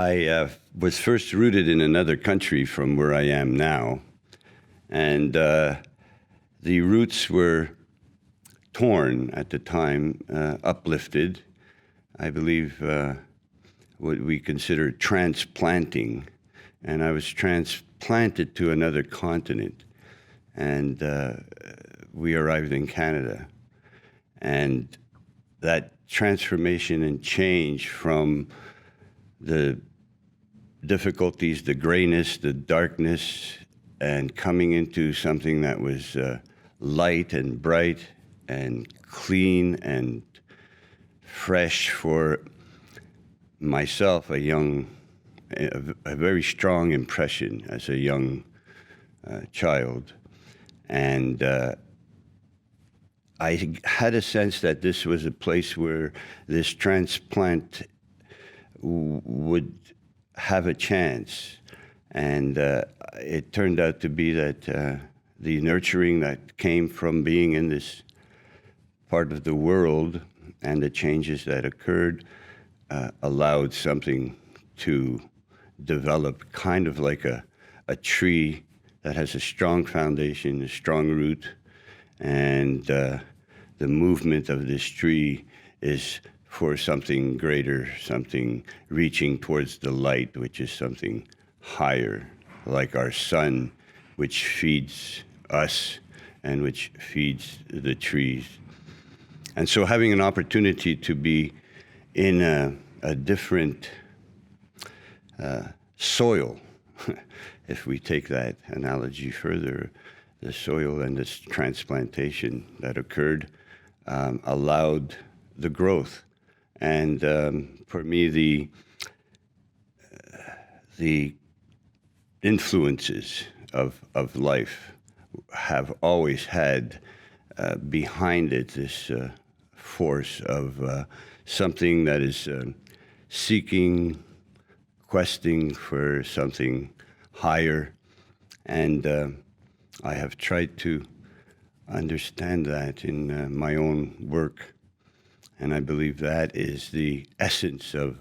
I was first rooted in another country from where I am now, and the roots were torn at the time, uplifted. I believe what we consider transplanting, and I was transplanted to another continent, and we arrived in Canada. And that transformation and change from the difficulties, the grayness, the darkness, and coming into something that was light and bright and clean and fresh for myself, a very strong impression as a young child. And I had a sense that this was a place where this transplant would have a chance. And it turned out to be that the nurturing that came from being in this part of the world and the changes that occurred allowed something to develop, kind of like a tree that has a strong foundation, a strong root, and the movement of this tree is for something greater, something reaching towards the light, which is something higher, like our sun, which feeds us and which feeds the trees. And so having an opportunity to be in a different soil, if we take that analogy further, the soil and this transplantation that occurred allowed the growth. And for me, the influences of life have always had behind it this force of something that is seeking, questing for something higher. And I have tried to understand that in my own work. And I believe that is the essence of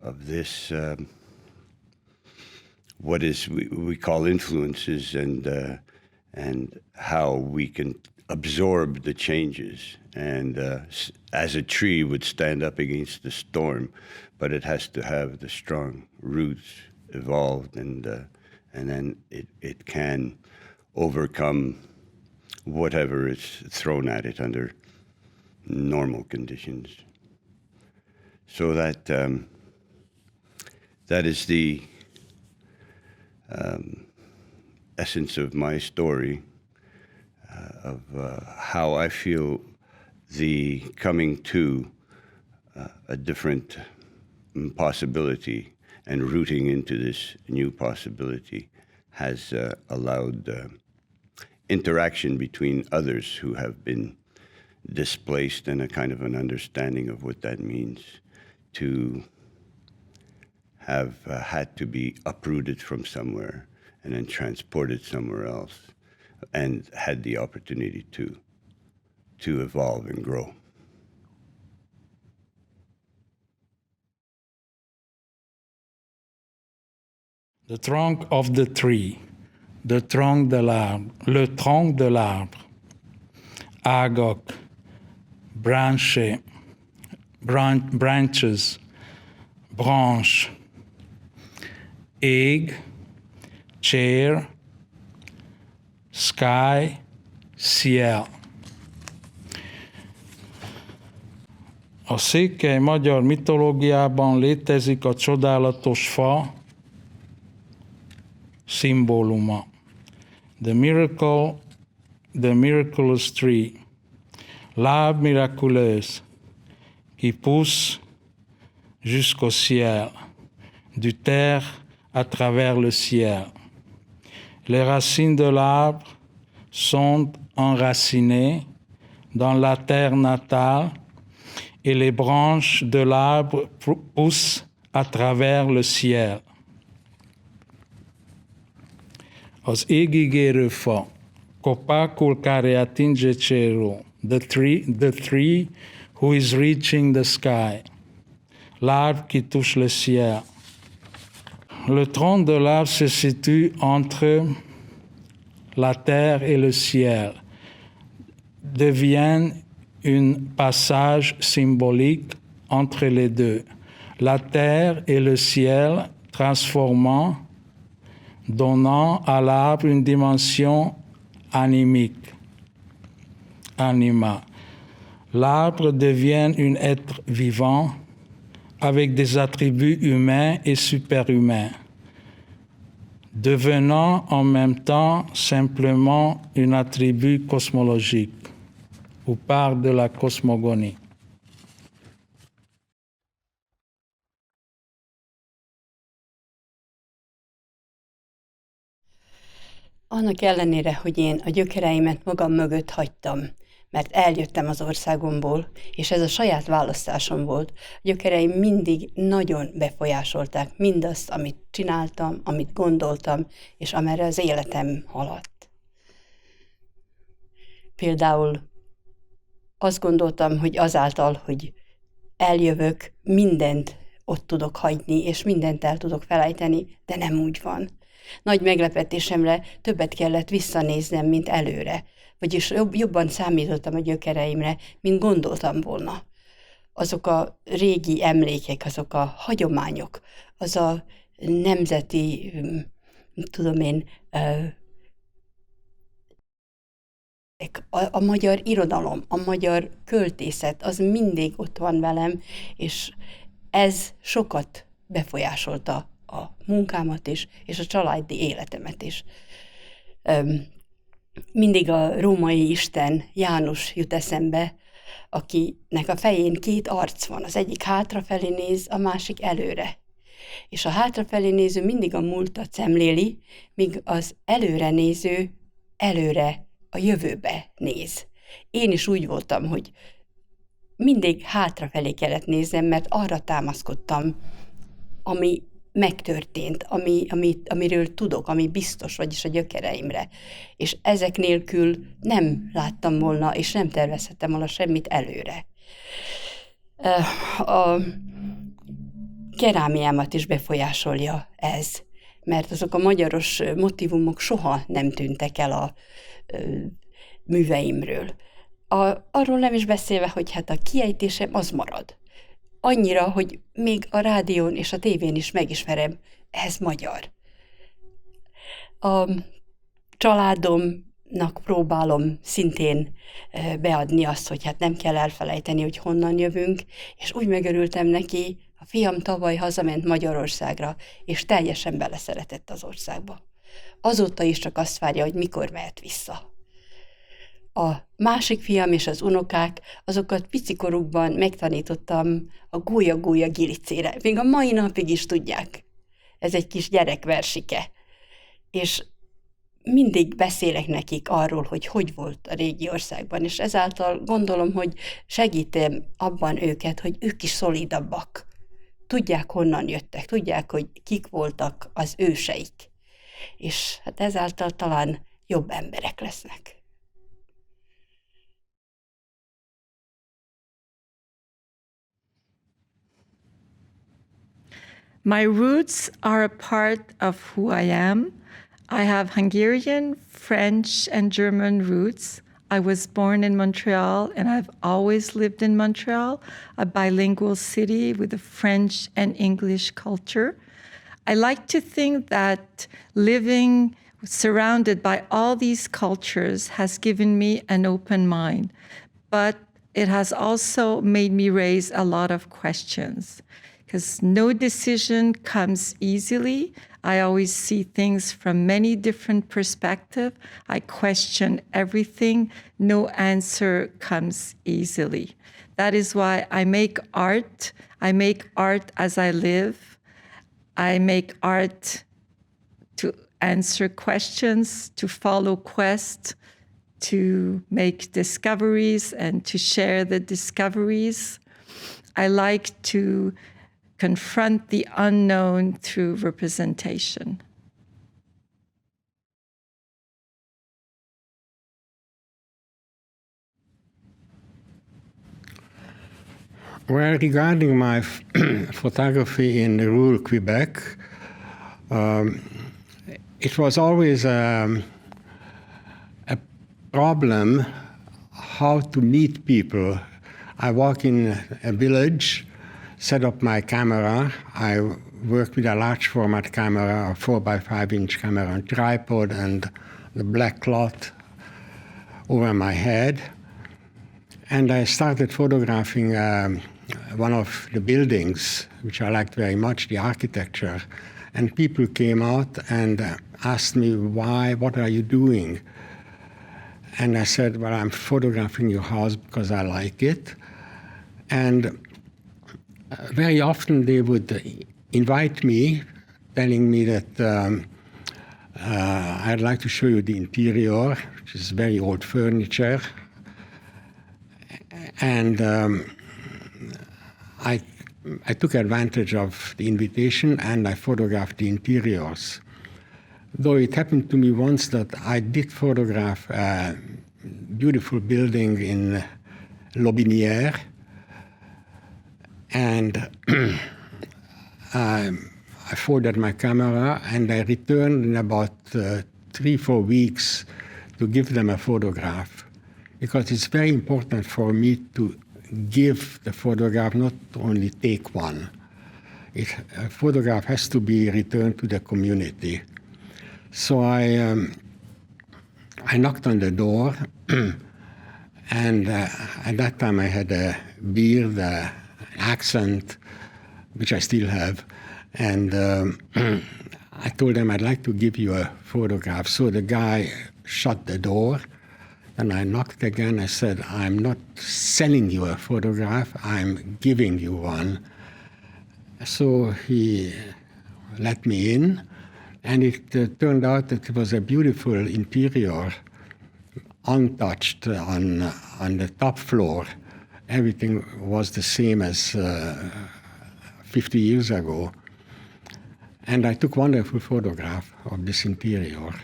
this, what is we call influences, and how we can absorb the changes. And as a tree would stand up against the storm, but it has to have the strong roots evolved, and then it can overcome whatever is thrown at it under normal conditions. So that is the essence of my story, of how I feel the coming to a different possibility and rooting into this new possibility has allowed interaction between others who have been displaced, and a kind of an understanding of what that means to have had to be uprooted from somewhere and then transported somewhere else, and had the opportunity to evolve and grow. The trunk of the tree, le tronc de l'arbre, agok, branches, branche, egg, chair, sky, ciel. A székely magyar mitológiában létezik a csodálatos fa szimbóluma. The miraculous tree, l'arbre miraculeuse qui pousse jusqu'au ciel, du terre à travers le ciel. Les racines de l'arbre sont enracinées dans la terre natale et les branches de l'arbre poussent à travers le ciel. Az égigérő fa, copacul care atinge cerul, the tree who is reaching the sky. l'arbre qui touche le ciel. Le tronc de l'arbre se situe entre la terre et le ciel, devient un passage symbolique entre les deux. La terre et le ciel transformant, donnant à l'arbre une dimension anima. L'arbre devient un être vivant avec des attributs humains et superhumains, devenant en même temps simplement un attribut cosmologique ou part de la cosmogonie. Annak ellenére, hogy én a gyökereimet magam mögött hagytam, mert eljöttem az országomból, és ez a saját választásom volt, a gyökereim mindig nagyon befolyásolták mindazt, amit csináltam, amit gondoltam, és amerre az életem haladt. Például azt gondoltam, hogy azáltal, hogy eljövök, mindent ott tudok hagyni, és mindent el tudok felejteni, de nem úgy van. Nagy meglepetésemre többet kellett visszanéznem, mint előre, vagyis jobban számítottam a gyökereimre, mint gondoltam volna. Azok a régi emlékek, azok a hagyományok, az a nemzeti, a magyar irodalom, a magyar költészet, az mindig ott van velem, és ez sokat befolyásolta a munkámat is, és a családi életemet is. Mindig a római isten János jut eszembe, akinek a fején két arc van, az egyik hátrafelé néz, a másik előre. És a hátrafelé néző mindig a múltat szemléli, míg az előre néző előre a jövőbe néz. Én is úgy voltam, hogy mindig hátrafelé kellett néznem, mert arra támaszkodtam, ami megtörtént, amiről tudok, ami biztos, vagyis a gyökereimre. És ezek nélkül nem láttam volna, és nem tervezhettem volna semmit előre. A kerámiámat is befolyásolja ez, mert azok a magyaros motívumok soha nem tűntek el a műveimről. Arról nem is beszélve, hogy hát a kiejtésem az marad. Annyira, hogy még a rádión és a tévén is megismerem, ez magyar. A családomnak próbálom szintén beadni azt, hogy hát nem kell elfelejteni, hogy honnan jövünk, és úgy megörültem neki, a fiam tavaly hazament Magyarországra, és teljesen beleszeretett az országba. Azóta is csak azt várja, hogy mikor mehet vissza. A másik fiam és az unokák, azokat picikorukban megtanítottam a gólya-gólya gilicére. Még a mai napig is tudják. Ez egy kis gyerekversike. És mindig beszélek nekik arról, hogy volt a régi országban, és ezáltal gondolom, hogy segítem abban őket, hogy ők is szolidabbak. Tudják, honnan jöttek, tudják, hogy kik voltak az őseik. És hát ezáltal talán jobb emberek lesznek. My roots are a part of who I am. I have Hungarian, French, and German roots. I was born in Montreal, and I've always lived in Montreal, a bilingual city with a French and English culture. I like to think that living surrounded by all these cultures has given me an open mind, but it has also made me raise a lot of questions. Because no decision comes easily. I always see things from many different perspectives. I question everything. No answer comes easily. That is why I make art. I make art as I live. I make art to answer questions, to follow quests, to make discoveries and to share the discoveries. I like to confront the unknown through representation. Well, regarding my photography in rural Quebec, it was always a problem how to meet people. I walk in a village, set up my camera. I work with a large format camera, a 4x5-inch camera on tripod and the black cloth over my head. And I started photographing one of the buildings, which I liked very much, the architecture. And people came out and asked me, why, what are you doing? And I said, well, I'm photographing your house because I like it. And very often they would invite me, telling me that I'd like to show you the interior, which is very old furniture. And I took advantage of the invitation and I photographed the interiors. Though it happened to me once that I did photograph a beautiful building in Lobinière, and I folded my camera and I returned in about 3-4 weeks to give them a photograph, because it's very important for me to give the photograph, not only take one. A photograph has to be returned to the community. So I knocked on the door, and at that time I had a beard, an accent, which I still have, and I told them I'd like to give you a photograph. So the guy shut the door, and I knocked again. I said, I'm not selling you a photograph, I'm giving you one. So he let me in, and it turned out that it was a beautiful interior, untouched on the top floor. Everything was the same as 50 years ago. And I took wonderful photograph of this interior.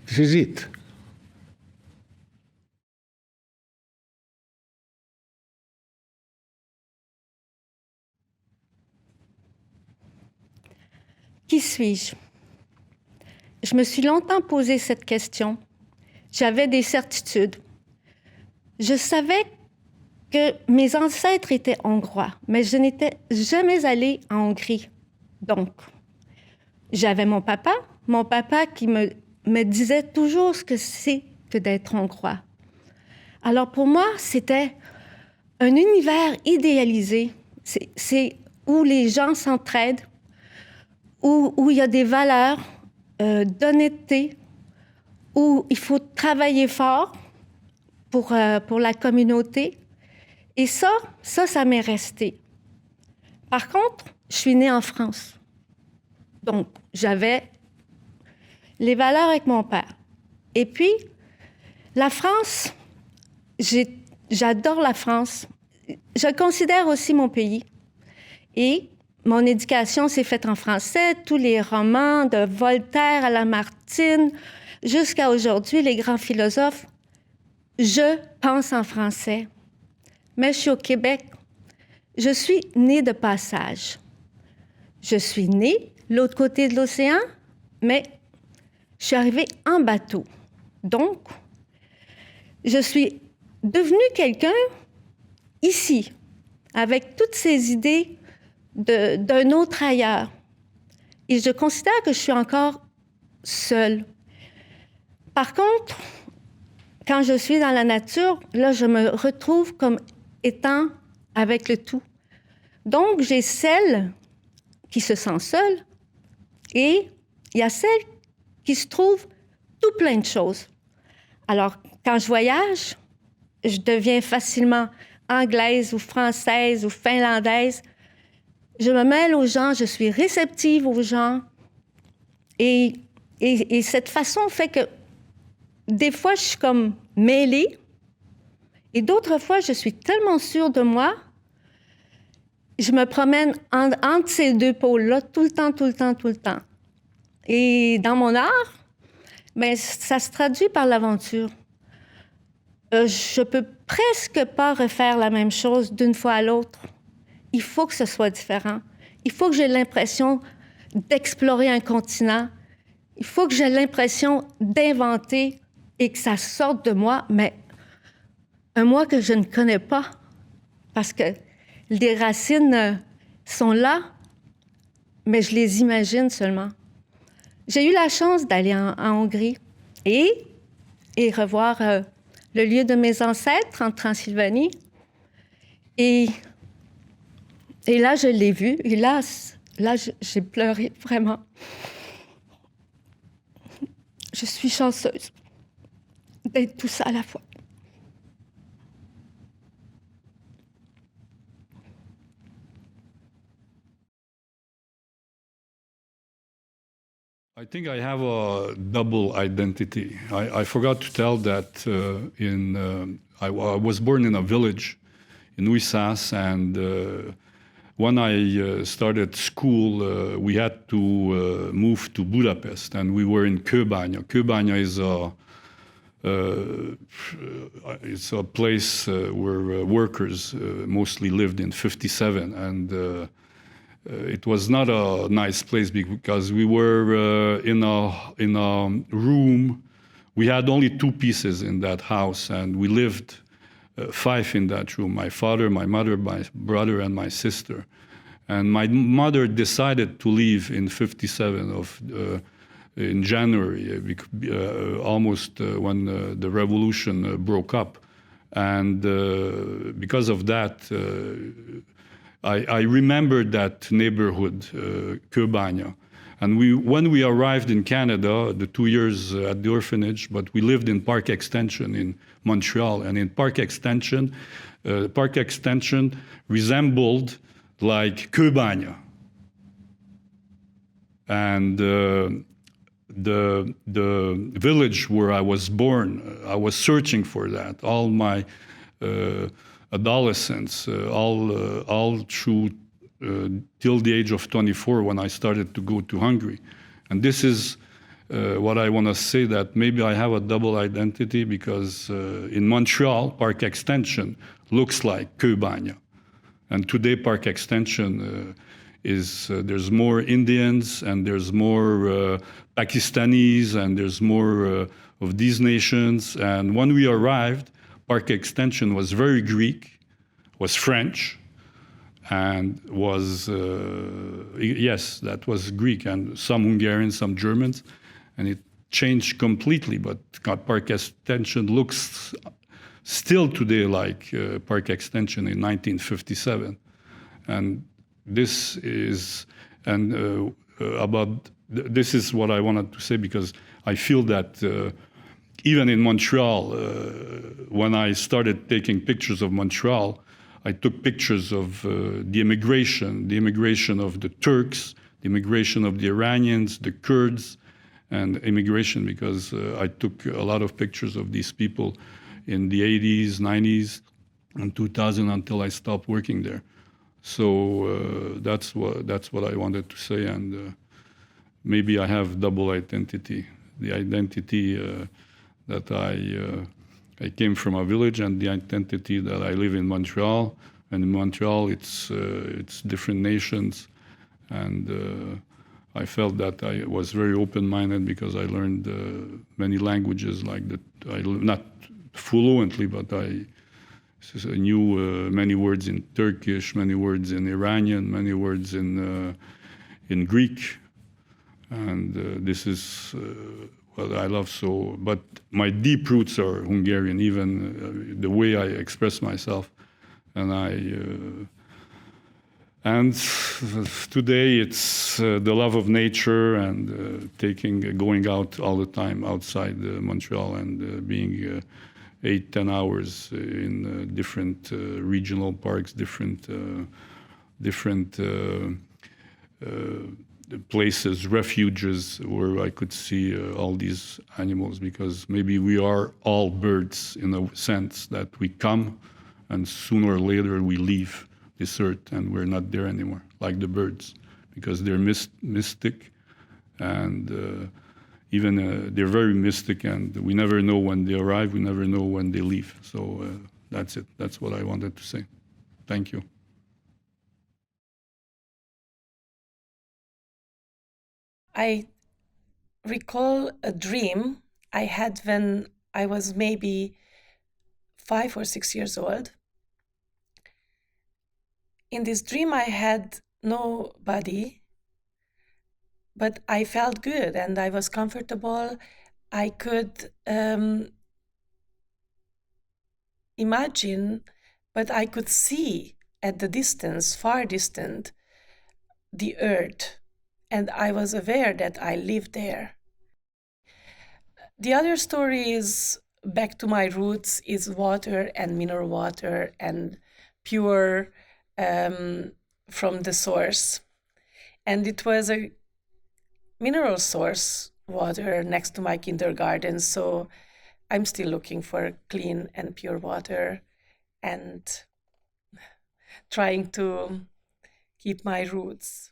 This is it. Qui suis-je? Je me suis longtemps posé cette question. J'avais des certitudes. Je savais que mes ancêtres étaient hongrois, mais je n'étais jamais allée en Hongrie. Donc, j'avais mon papa qui me disait toujours ce que c'est que d'être hongrois. Alors pour moi, c'était un univers idéalisé. C'est où les gens s'entraident, où il y a des valeurs d'honnêteté, où il faut travailler fort pour la communauté. Et ça m'est resté. Par contre, je suis née en France. Donc, j'avais les valeurs avec mon père. Et puis, la France, j'adore la France. Je considère aussi mon pays. Et mon éducation s'est faite en français. Tous les romans de Voltaire à Lamartine, jusqu'à aujourd'hui, les grands philosophes, je pense en français. Mais je suis au Québec. Je suis née de passage. Je suis née de l'autre côté de l'océan, mais je suis arrivée en bateau. Donc, je suis devenue quelqu'un ici, avec toutes ces idées d'un autre ailleurs. Et je considère que je suis encore seule. Par contre, quand je suis dans la nature, là, je me retrouve comme étant avec le tout. Donc, j'ai celle qui se sent seule et il y a celle qui se trouve tout plein de choses. Alors, quand je voyage, je deviens facilement anglaise ou française ou finlandaise. Je me mêle aux gens, je suis réceptive aux gens. Et cette façon fait que des fois, je suis comme mêlée. Et d'autres fois, je suis tellement sûre de moi, je me promène entre ces deux pôles-là tout le temps. Et dans mon art, bien, ça se traduit par l'aventure. je peux presque pas refaire la même chose d'une fois à l'autre. Il faut que ce soit différent. Il faut que j'ai l'impression d'explorer un continent. Il faut que j'ai l'impression d'inventer et que ça sorte de moi, mais un moi que je ne connais pas, parce que les racines sont là, mais je les imagine seulement. J'ai eu la chance d'aller en Hongrie et revoir le lieu de mes ancêtres en Transylvanie. Et là, je l'ai vu. Et là j'ai pleuré, vraiment. Je suis chanceuse d'être tout ça à la fois. I think I have a double identity. I forgot to tell that I was born in a village in Újszász, and when I started school, we had to move to Budapest, and we were in Kőbánya. Kőbánya is a place where workers mostly lived in 57, and it was not a nice place because we were in a room. We had only 2 pieces in that house, and we lived 5 in that room: my father, my mother, my brother, and my sister. And my mother decided to leave in 57 in January, almost when the revolution broke up. And because of that, I remembered that neighborhood, Kőbánya. And when we arrived in Canada, the 2 years at the orphanage, but we lived in Park Extension in Montreal. And in Park Extension resembled like Kőbánya. And the village where I was born, I was searching for that all my adolescence, all through till the age of 24 when I started to go to Hungary. And this is what I want to say, that maybe I have a double identity because in Montreal, Park Extension looks like Kőbánya. And today Park Extension there's more Indians and there's more Pakistanis and there's more of these nations. And when we arrived, Park Extension was very Greek, was French, and was, yes, that was Greek, and some Hungarians, some Germans, and it changed completely. But Park Extension looks still today like Park Extension in 1957. And this is, this is what I wanted to say, because I feel that even in Montreal, when I started taking pictures of Montreal, I took pictures of the immigration of the Turks, the immigration of the Iranians, the Kurds, and immigration, because I took a lot of pictures of these people in the 80s, 90s, and 2000 until I stopped working there. So that's what I wanted to say, and maybe I have double identity. The identity that I came from a village, and the identity that I live in Montreal. And in Montreal, it's different nations, and I felt that I was very open-minded because I learned many languages, like that. Not fluently, but I knew many words in Turkish, many words in Iranian, many words in Greek, and this is what I love so. But my deep roots are Hungarian, even the way I express myself, and and today it's the love of nature and going out all the time outside Montreal and being 8-10 hours in different regional parks, different places, refuges where I could see all these animals, because maybe we are all birds in a sense that we come and sooner or later we leave this earth and we're not there anymore, like the birds, because they're mystic, and even they're very mystic, and we never know when they arrive, we never know when they leave. So that's it. That's what I wanted to say. Thank you. I recall a dream I had when I was maybe 5 or 6 years old. In this dream, I had nobody, but I felt good and I was comfortable. I could imagine, but I could see at the distance, far distant, the earth, and I was aware that I lived there. The other story is back to my roots, is water and mineral water and pure from the source. And it was a mineral source water next to my kindergarten, so I'm still looking for clean and pure water and trying to keep my roots.